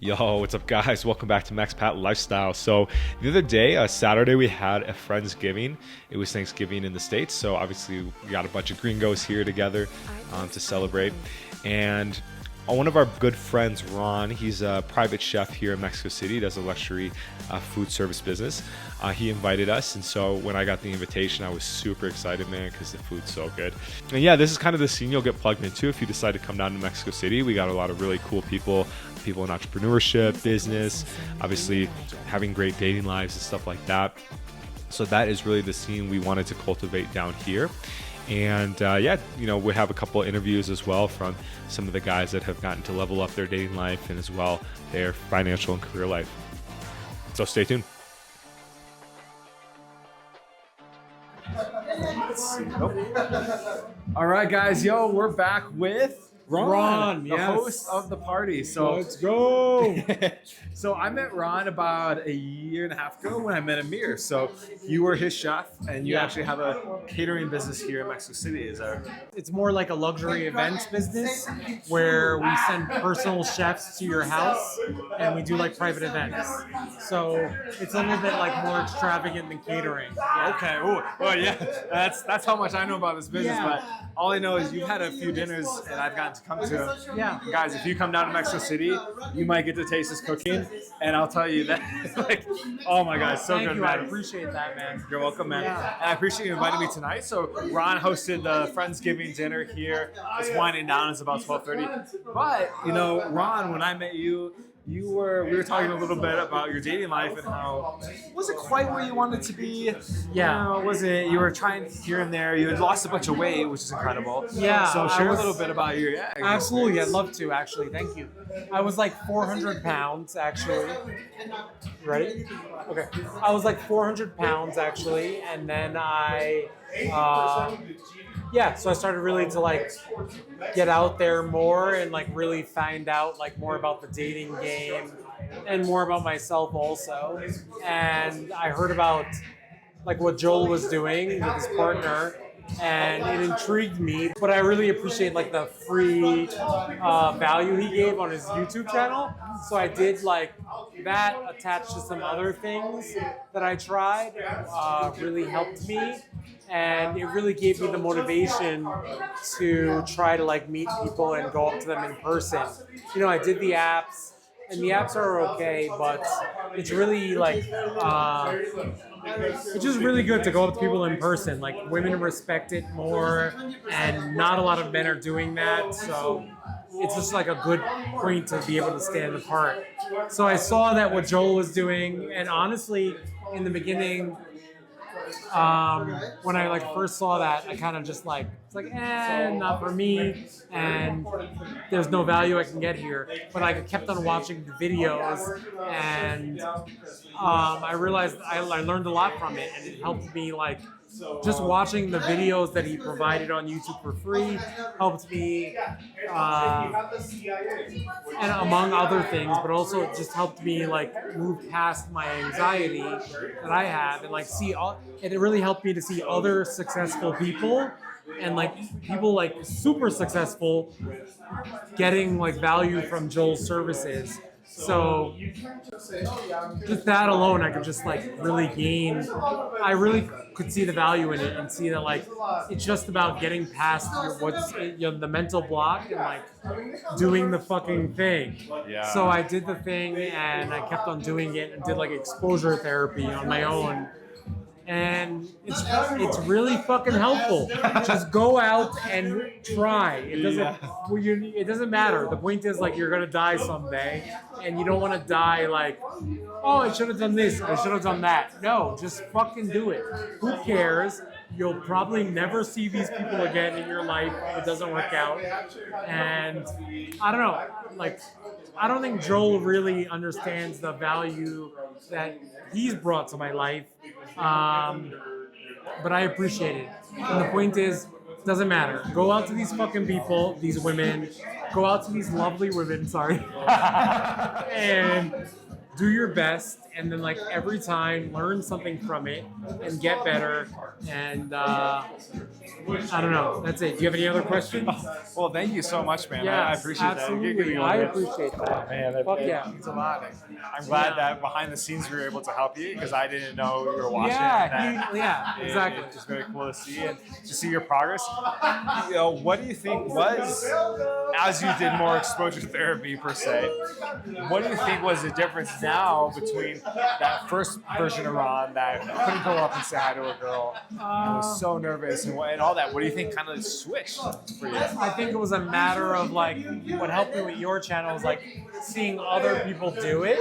Yo, what's up, guys? Welcome back to expat Lifestyle. So the other day, Saturday, we had a friendsgiving. It was Thanksgiving in the States, so obviously we got a bunch of gringos here together to celebrate. And one of our good friends, Ron, he's a private chef here in Mexico City, does a luxury food service business. He invited us, and so when I got the invitation, I was super excited, man, because the food's so good. And yeah, this is kind of the scene you'll get plugged into if you decide to come down to Mexico City. We got a lot of really cool people in entrepreneurship, business, obviously having great dating lives and stuff like that. So that is really the scene we wanted to cultivate down here. And yeah, you know, we have a couple of interviews as well from some of the guys that have gotten to level up their dating life and as well their financial and career life. So stay tuned. All right, guys, we're back with Ron, the host of the party. So let's go. So I met Ron about a year and a half ago when I met Amir. So you were his chef, and you actually have a catering business here in Mexico City. Is that? It's more like a luxury events business where we send personal chefs to your house and we do like private events. So it's a little bit like more extravagant than catering. Okay. Well, yeah. That's how much I know about this business. Yeah. But all I know is you've had a few dinners, and I've gotten to come to them. Yeah. Guys, if you come down to Mexico City, you might get to taste his cooking, and I'll tell you that, like, oh my God, so Thank good, you. man. I appreciate that, man. You're welcome, man. Yeah. And I appreciate you inviting me tonight. So Ron hosted the Friendsgiving dinner here. It's winding down. It's about 12:30. But, you know, Ron, when I met you, we were talking a little bit about your dating life and how wasn't quite where you wanted to be. Yeah. You were trying here and there. You had lost a bunch of weight, which is incredible. Yeah, So share I a little bit about your Absolutely, I'd love to actually. Thank you. I was like 400 pounds actually. Ready? Okay. I was like 400 pounds actually, and then so I started really to like get out there more and like really find out like more about the dating game and more about myself also. And I heard about like what Joel was doing with his partner, and it intrigued me. But I really appreciate like the free value he gave on his YouTube channel. So I did like that attached to some other things that I tried really helped me. And it really gave me the motivation to try to like meet people and go up to them in person. You know, I did the apps, and the apps are okay, but it's really like it's just really good to go up to people in person. Like women respect it more, and not a lot of men are doing that. So it's just like a good point to be able to stand apart. So I saw that what Joel was doing, and honestly, in the beginning, when I like first saw that, I kind of just like, it's like, not for me, and there's no value I can get here. But I kept on watching the videos, and I realized I learned a lot from it, and it helped me like just watching the videos that he provided on YouTube for free helped me, and among other things, but also it just helped me like move past my anxiety that I have and like and it really helped me to see other successful people and like people like super successful getting like value from Joel's services. So just that alone, I could just like really I really could see the value in it and see that like it's just about getting past the mental block and like doing the fucking thing. Yeah. So I did the thing and I kept on doing it and did like exposure therapy on my own. And it's really fucking helpful. Just go out and try. It doesn't matter. The point is like you're gonna die someday, and you don't want to die like, oh, I should have done this, I should have done that. No, just fucking do it. Who cares? You'll probably never see these people again in your life if it doesn't work out. And I don't know, like I don't think Joel really understands the value that he's brought to my life. But I appreciate it. And the point is, it doesn't matter. Go out to these fucking people, these women, go out to these lovely women, sorry, and do your best, and then like every time learn something from it and get better. And I don't know. That's it. Do you have any other questions? Well, thank you so much, man. I Yes, appreciate absolutely. that. I appreciate that. Man, Fuck yeah. means a lot. I'm glad Yeah. that behind the scenes we were able to help you because I didn't know you were watching. Yeah, exactly. It's just very cool to see and to see your progress. You know, what do you think was, as you did more exposure therapy per se, what do you think was the difference now between that first version of Ron that couldn't go up and say hi to a girl and was so nervous and all that? What do you think kind of switched for you? I think it was a matter of like what helped me with your channel is like seeing other people do it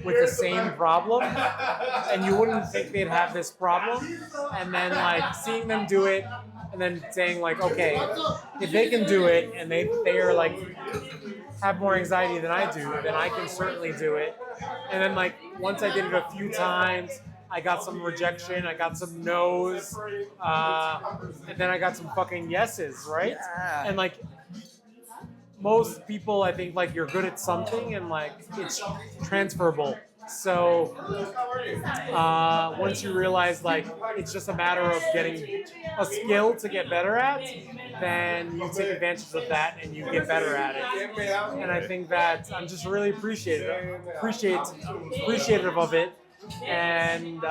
with the same problem, and you wouldn't think they'd have this problem, and then like seeing them do it and then saying like, okay, if they can do it and they are like have more anxiety than I do, then I can certainly do it. And then like once I did it a few times, I got some rejection, I got some no's, and then I got some fucking yeses, right? Yeah. And like most people, I think like you're good at something and like it's transferable. So once you realize like it's just a matter of getting a skill to get better at, then you take advantage of that and you get better at it. And I think that I'm just really appreciative of it, and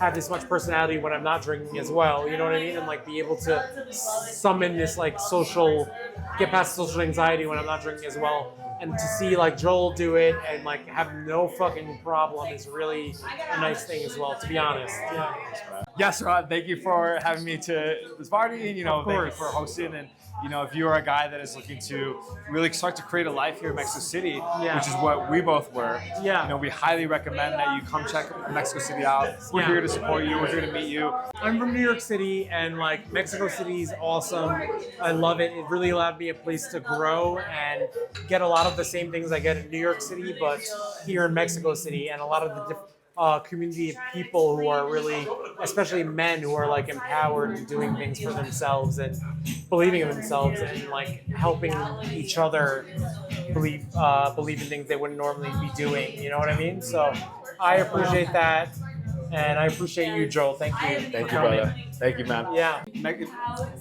have this much personality when I'm not drinking as well. You know what I mean? And like be able to summon this like get past social anxiety when I'm not drinking as well. And to see like Joel do it and like have no fucking problem is really a nice thing as well, to be honest. Yeah. Yes, Rod, thank you for having me to this party, and thank you for hosting. And if you are a guy that is looking to really start to create a life here in Mexico City, which is what we both were, we highly recommend that you come check Mexico City out. We're here to support you. We're here to meet you. I'm from New York City, and like Mexico City is awesome. I love it. It really allowed me a place to grow and get a lot of the same things I get in New York City, but here in Mexico City, and a lot of the different community of people who are really, especially men, who are like empowered and doing things for themselves and believing in themselves and like helping each other believe in things they wouldn't normally be doing. You know what I mean? So I appreciate that, and I appreciate you, Joel. Thank you. Thank you, brother. Thank you, man. Yeah.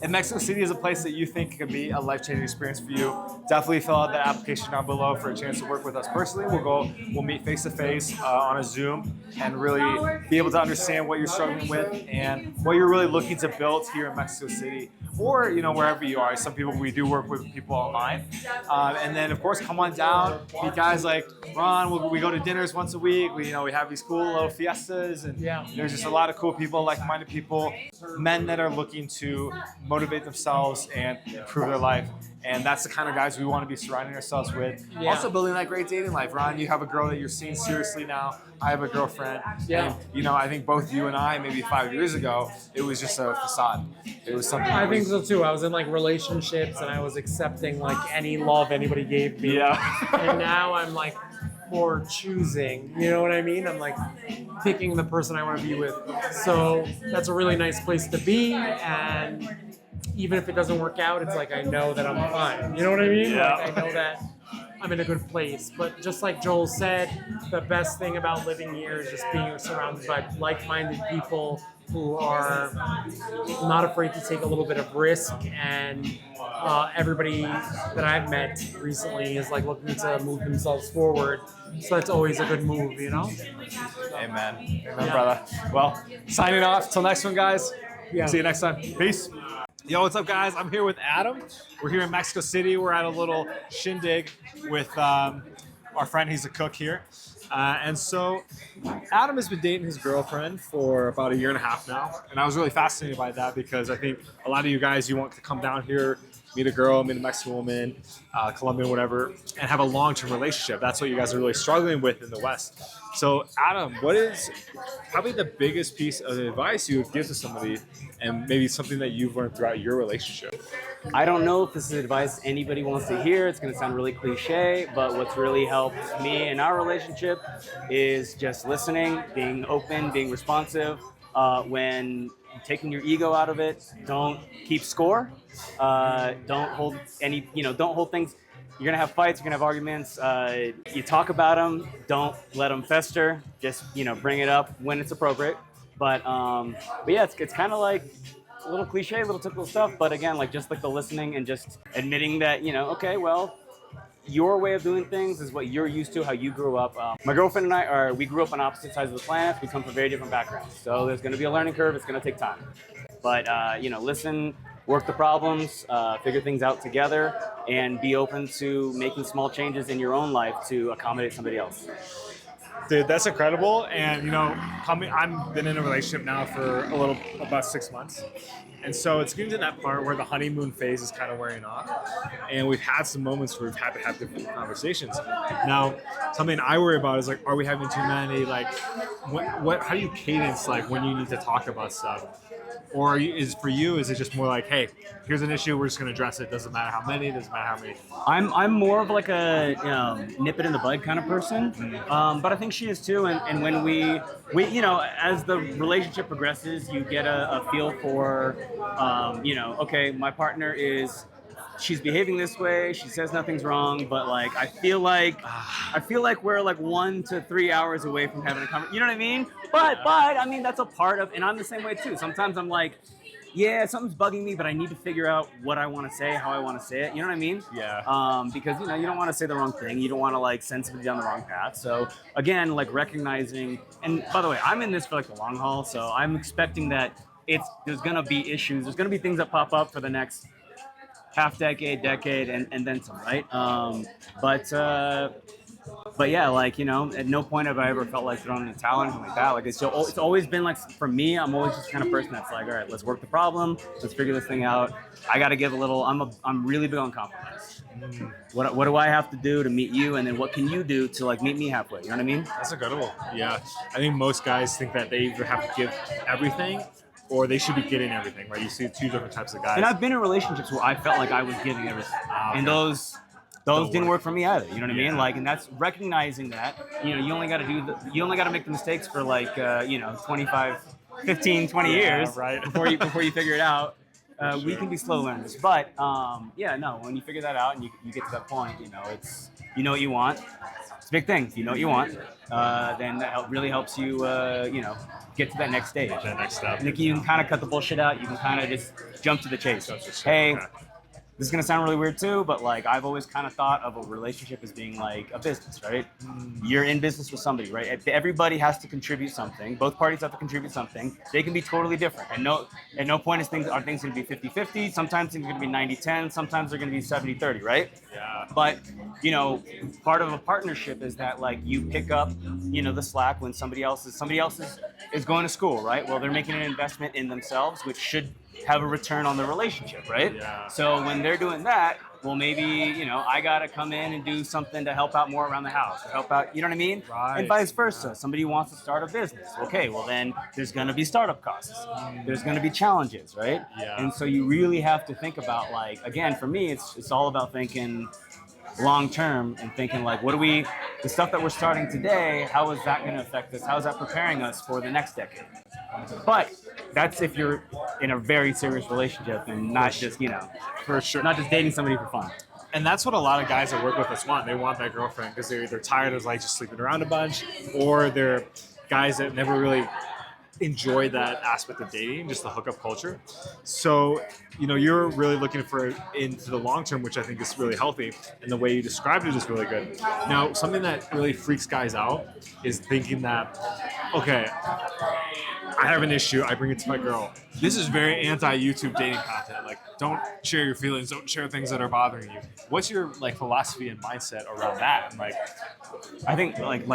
And Mexico City is a place that you think could be a life-changing experience for you. Definitely fill out the application down below for a chance to work with us personally. We'll meet face-to-face on a Zoom and really be able to understand what you're struggling with and what you're really looking to build here in Mexico City, or wherever you are. Some people, we do work with people online, and then of course come on down, meet guys like Ron. We go to dinners once a week. We have these cool little fiestas, and there's just a lot of cool people, like-minded people, men that are looking to motivate themselves and improve their life. And that's the kind of guys we want to be surrounding ourselves with. Yeah. Also building that great dating life. Ron, you have a girl that you're seeing seriously now. I have a girlfriend. Yeah. And, I think both you and I, maybe 5 years ago, it was just a facade. It was something. I think so too. I was in like relationships and I was accepting like any love anybody gave me. Yeah. And now I'm like more choosing. You know what I mean? I'm like picking the person I want to be with. So that's a really nice place to be. And even if it doesn't work out, it's like I know that I'm fine. You know what I mean? Yeah. Like I know that I'm in a good place. But just like Joel said, the best thing about living here is just being surrounded by like-minded people who are not afraid to take a little bit of risk. And everybody that I've met recently is like looking to move themselves forward. So that's always a good move, Amen. Amen, brother. Well, signing off. Till next one, guys. Yeah. See you next time. Peace. Yo, what's up, guys? I'm here with Adam. We're here in Mexico City. We're at a little shindig with our friend. He's a cook here. And so Adam has been dating his girlfriend for about 1.5 years now. And I was really fascinated by that because I think a lot of you guys, you want to come down here, meet a girl, meet a Mexican woman, Colombian, whatever, and have a long-term relationship. That's what you guys are really struggling with in the West. So Adam, what is probably the biggest piece of advice you would give to somebody, and maybe something that you've learned throughout your relationship? I don't know if this is advice anybody wants to hear. It's going to sound really cliche, but what's really helped me in our relationship is just listening, being open, being responsive. When taking your ego out of it, don't keep score. Don't hold things you're gonna have fights, you're gonna have arguments. You talk about them, don't let them fester. Just bring it up when it's appropriate. But yeah, it's kind of like a little cliche, a little typical stuff. But again, like just like the listening and just admitting that okay, well, your way of doing things is what you're used to, how you grew up. My girlfriend and we grew up on opposite sides of the planet. We come from very different backgrounds. So there's going to be a learning curve. It's going to take time. But, listen, work the problems, figure things out together, and be open to making small changes in your own life to accommodate somebody else. Dude, that's incredible. And I've been in a relationship now for about 6 months. And so it's getting to that part where the honeymoon phase is kind of wearing off. And we've had some moments where we've had to have different conversations. Now, something I worry about is like, are we having too many? Like, how do you cadence like when you need to talk about stuff? Or is it just more like, hey, here's an issue, we're just going to address it. Doesn't matter how many, doesn't matter how many. I'm more of like a nip it in the bud kind of person, but I think she is too. And when we as the relationship progresses, you get a feel for, okay, my partner she's behaving this way. She says nothing's wrong, but like I feel like we're like 1 to 3 hours away from having a conversation. You know what I mean? But I mean that's a part of, and I'm the same way too. Sometimes I'm like, yeah, something's bugging me, but I need to figure out what I want to say, how I want to say it. You know what I mean? Yeah. Because you don't want to say the wrong thing. You don't want to like send somebody down the wrong path. So again, like recognizing, and by the way, I'm in this for like the long haul, so I'm expecting that there's gonna be issues. There's gonna be things that pop up for the next half decade, and then some, right? But yeah, like at no point have I ever felt like throwing in the towel or anything like that. Like it's always been like, for me, I'm always just the kind of person that's like, all right, let's work the problem, let's figure this thing out. I got to give a little. I'm really big on compromise. What do I have to do to meet you, and then what can you do to like meet me halfway? You know what I mean? That's incredible. Yeah, I think most guys think that they either have to give everything or they should be getting everything, right? You see two different types of guys. And I've been in relationships where I felt like I was giving everything, and those didn't work for me either. You know what I mean? Like, and that's recognizing that you only got to make the mistakes for like 25, 15, 20 years, right? before you figure it out. We can be slow learners, but when you figure that out and you get to that point, it's what you want. It's a big thing. If you know what you want, then that really helps you, get to that next stage. That next step. And you can kind of cut the bullshit out. You can kind of just jump to the chase. Hey, this is gonna sound really weird too, but like I've always kind of thought of a relationship as being like a business, right? You're in business with somebody, right? Everybody has to contribute something. Both parties have to contribute something. They can be totally different. And at no point are things gonna be 50-50. Sometimes things are gonna be 90-10. Sometimes they're gonna be 70-30, right? Yeah. But part of a partnership is that like you pick up, the slack when somebody else is going to school, right? Well, they're making an investment in themselves, which should have a return on the relationship, right? Yeah. So when they're doing that, well, maybe, I got to come in and do something to help out more around the house, or help out, you know what I mean? Right. And vice versa. Somebody wants to start a business. Okay, well then there's going to be startup costs. There's going to be challenges, right? Yeah. And so you really have to think about, like, again, for me, it's all about thinking long term and thinking like, the stuff that we're starting today, how is that going to affect us? How is that preparing us for the next decade? But that's if you're in a very serious relationship and not just, For sure. not just dating somebody for fun. And that's what a lot of guys that work with us want. They want that girlfriend because they're either tired of like just sleeping around a bunch, or they're guys that never really enjoy that aspect of dating, just the hookup culture. So, you're really looking for into the long term, which I think is really healthy. And the way you described it is really good. Now, something that really freaks guys out is thinking that, okay, I have an issue, I bring it to my girl. This is very anti-YouTube dating content. Like, don't share your feelings, don't share things that are bothering you. What's your like philosophy and mindset around that? And like, I think like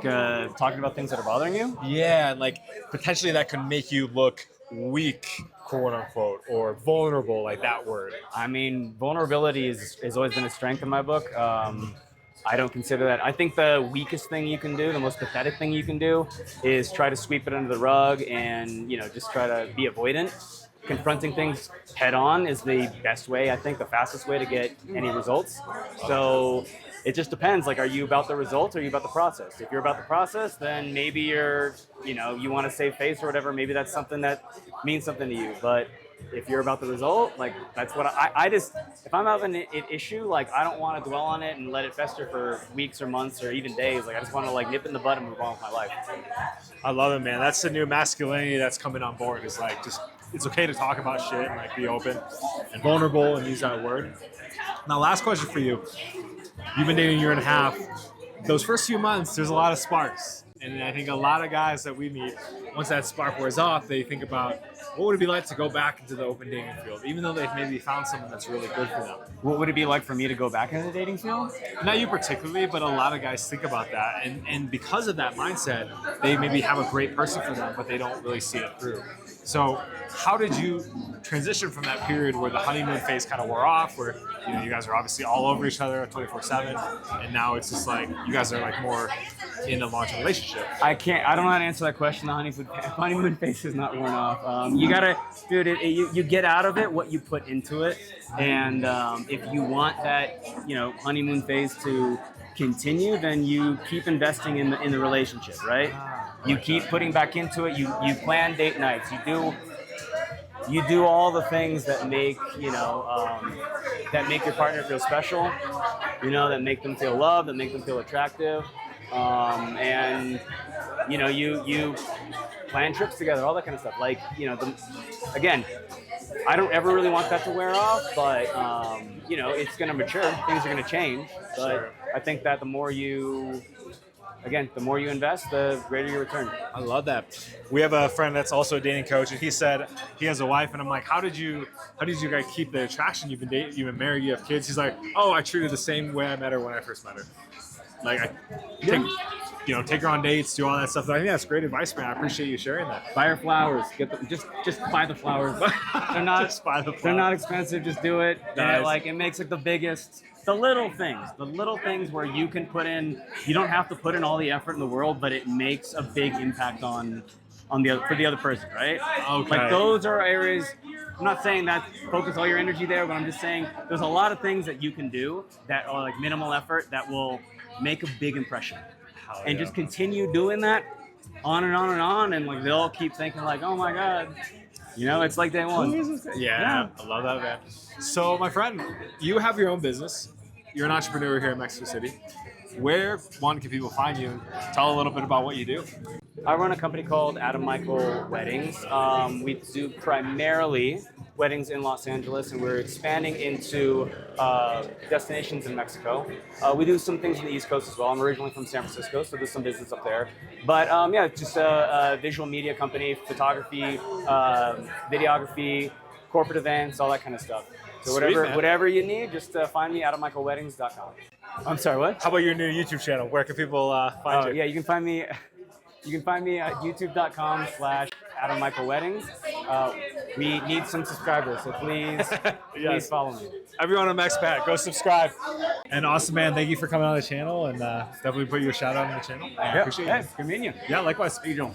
talking about things that are bothering you. yeah, and like potentially that could make you look weak, quote unquote, or vulnerable, like that word. I mean, vulnerability has always been a strength in my book. I don't consider that. I think the weakest thing you can do, the most pathetic thing you can do, is try to sweep it under the rug and just try to be avoidant. Confronting things head on is the best way, I think, the fastest way to get any results. So it just depends. Like, are you about the results or are you about the process? If you're about the process, then maybe you want to save face or whatever. Maybe that's something that means something to you. But if you're about the result, like that's what I just, if I'm having an issue, like I don't want to dwell on it and let it fester for weeks or months or even days. Like I just want to like nip in the bud and move on with my life. I love it, man. That's the new masculinity that's coming on board. Is like just it's okay to talk about shit and like be open and vulnerable and use that word. Now, last question for you. You've been dating a year and a half. Those first few months, there's a lot of sparks. And I think a lot of guys that we meet, once that spark wears off, they think about what would it be like to go back into the open dating field, even though they've maybe found someone that's really good for them. What would it be like for me to go back into the dating field? Not you particularly, but a lot of guys think about that. And because of that mindset, they maybe have a great person for them, but they don't really see it through. So how did you transition from that period where the honeymoon phase kind of wore off, where you guys are obviously all over each other 24/7, and now it's just like you guys are like more in a long-term relationship? I don't know how to answer that question. The honeymoon phase is not worn off. You gotta, dude. You get out of it what you put into it, and if you want that, honeymoon phase to continue, then you keep investing in the relationship, right? You keep putting back into it. You plan date nights. You do all the things that make that make your partner feel special. That make them feel loved, that make them feel attractive, and you plan trips together, all that kind of stuff. Like again, I don't ever really want that to wear off, but it's going to mature. Things are going to change, but Sure. I think that the more you invest, the greater your return. I love that. We have a friend that's also a dating coach, and he said he has a wife, and I'm like, how did you guys keep the attraction? You've been married, you have kids. He's like, oh, I treat her the same way I met her when I first met her. Like take her on dates, do all that stuff. I think that's great advice, man. I appreciate you sharing that. Buy her flowers. Just buy the flowers. They're not Just buy the flowers. They're not expensive. Just do it. Nice. And it makes like the little things where you can put in. You don't have to put in all the effort in the world, but it makes a big impact for the other person, right? Okay. Like those are areas. I'm not saying that focus all your energy there, but I'm just saying there's a lot of things that you can do that are like minimal effort that will make a big impression. And just continue doing that on and on and on, and like they'll keep thinking like, oh my god, it's like day one. Yeah, I love that, man. So, my friend, you have your own business. You're an entrepreneur here in Mexico City. Where, one, can people find you? Tell a little bit about what you do. I run a company called Adam Michael Weddings. We do primarily weddings in Los Angeles, and we're expanding into destinations in Mexico. We do some things on the East Coast as well. I'm originally from San Francisco, so there's some business up there. But just a visual media company, photography, videography, corporate events, all that kind of stuff. So whatever you need, just find me at AdamMichaelWeddings.com. I'm sorry, what? How about your new YouTube channel? Where can people find you? Yeah, you can find me at youtube.com/AdamMichaelWeddings. We need some subscribers, so please please follow me. Everyone on expat, go subscribe. And awesome, man. Thank you for coming on the channel, and definitely put your shout out on the channel. I appreciate it. Good meeting you. Yeah, likewise. How you doing?